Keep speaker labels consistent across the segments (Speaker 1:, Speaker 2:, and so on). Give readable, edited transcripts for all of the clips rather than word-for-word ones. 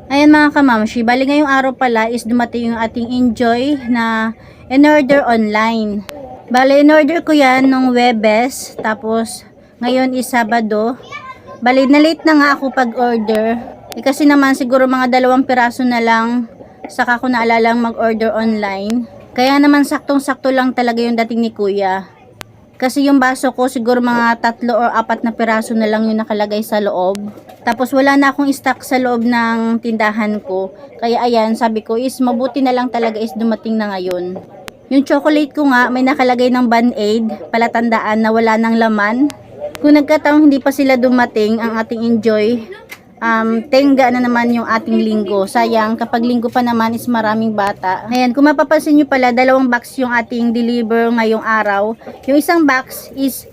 Speaker 1: Ayan mga kamamshi, bali ngayong araw pala is dumating yung ating Enjoy na in-order online. Bali in-order ko yan nung Webes, tapos ngayon is Sabado. Bali na late na nga ako pag-order. Kasi naman siguro mga 2 piraso na lang saka ko naalalang mag-order online. Kaya naman saktong-sakto lang talaga yung dating ni Kuya. Kasi yung baso ko siguro mga 3 or 4 na piraso na lang yung nakalagay sa loob. Tapos wala na akong stock sa loob ng tindahan ko. Kaya ayan, sabi ko is mabuti na lang talaga is dumating na ngayon. Yung chocolate ko nga may nakalagay ng Band-Aid, palatandaan na wala nang laman. Kung nagkataong hindi pa sila dumating ang ating Enjoy, tengga na naman yung ating linggo. Sayang, kapag linggo pa naman is maraming bata. Ayan, kung mapapansin nyo pala, 2 box yung ating deliver ngayong araw. Yung isang box is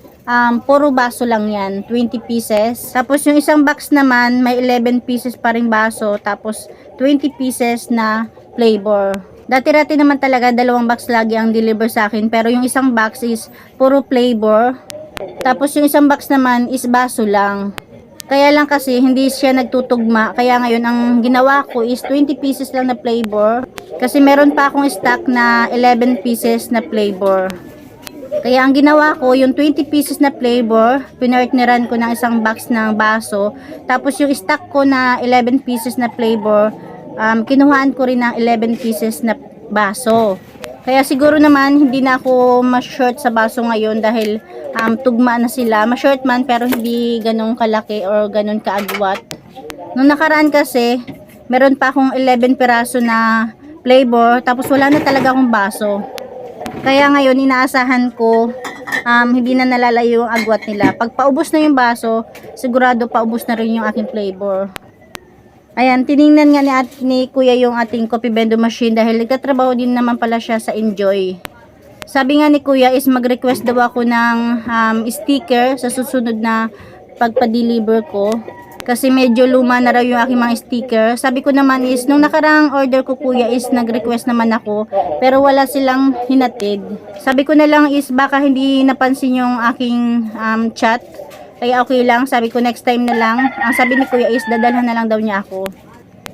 Speaker 1: puro baso lang yan, 20 pieces. Tapos yung isang box naman, may 11 pieces pa ring baso. Tapos 20 pieces na flavor. Dati-dati naman talaga 2 box lagi ang deliver sa akin. Pero yung isang box is puro flavor. Tapos yung isang box naman is baso lang. Kaya lang kasi hindi siya nagtutugma. Kaya ngayon ang ginawa ko is 20 pieces lang na flavor. Kasi meron pa akong stock na 11 pieces na flavor. Kaya ang ginawa ko, yung 20 pieces na flavor, pinartneran ko ng isang box ng baso. Tapos yung stock ko na 11 pieces na flavor, kinuhaan ko rin ng 11 pieces na baso. Kaya siguro naman hindi na ako ma-short sa baso ngayon dahil tugma na sila. Ma-short man pero hindi ganun kalaki or ganun kaagwat. Nung nakaraan kasi, meron pa akong 11 piraso na flavor tapos wala na talaga akong baso. Kaya ngayon inaasahan ko hindi na nalalayo yung agwat nila. Pag paubos na yung baso, sigurado paubos na rin yung aking flavor. Ayan, tiningnan nga ni Kuya yung ating coffee vending machine dahil nagtatrabaho din naman pala siya sa Enjoy. Sabi nga ni Kuya is mag-request daw ako ng sticker sa susunod na pagpa-deliver ko. Kasi medyo luma na raw yung aking mga sticker. Sabi ko naman is, nung nakarang order ko Kuya is nag-request naman ako. Pero wala silang hinatid. Sabi ko na lang is baka hindi napansin yung aking chat. Kaya okay lang, sabi ko next time na lang. Ang sabi ni Kuya is dadalhan na lang daw niya ako.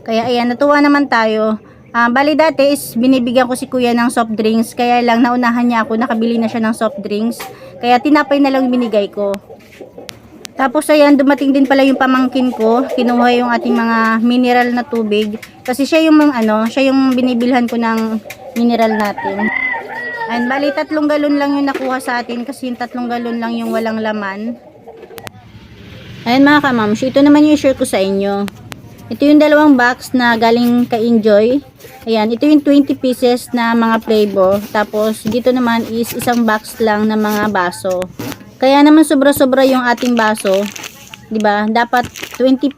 Speaker 1: Kaya ayan, natuwa naman tayo. Bali dati is binibigyan ko si Kuya ng soft drinks. Kaya lang naunahan niya ako, nakabili na siya ng soft drinks. Kaya tinapay na lang binigay ko. Tapos ayan, dumating din pala yung pamangkin ko. Kinuha yung ating mga mineral na tubig. Kasi siya yung siya yung binibilhan ko ng mineral natin. Ayan, bali 3 galon lang yung nakuha sa atin kasi yung 3 galon lang yung walang laman. Ayan mga kamamshi, ito naman yung share ko sa inyo. Ito yung 2 box na galing kay Enjoy. Ayan, ito yung 20 pieces na mga flavor. Tapos dito naman is isang box lang na mga baso. Kaya naman sobra-sobra yung ating baso. 'Di ba? Dapat 20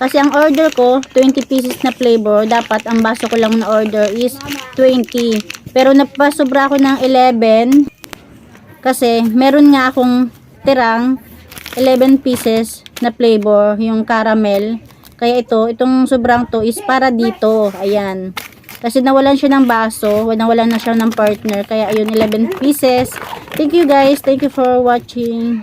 Speaker 1: kasi ang order ko 20 pieces na flavor, dapat ang baso ko lang na order is 20. Pero napasobra ako ng 11 kasi meron nga akong tirang 11 pieces na flavor, yung caramel. Kaya itong sobrang to is para dito. Ayan. Kasi nawalan siya ng baso, nawalan na siya ng partner. Kaya ayun, 11 pieces. Thank you guys. Thank you for watching.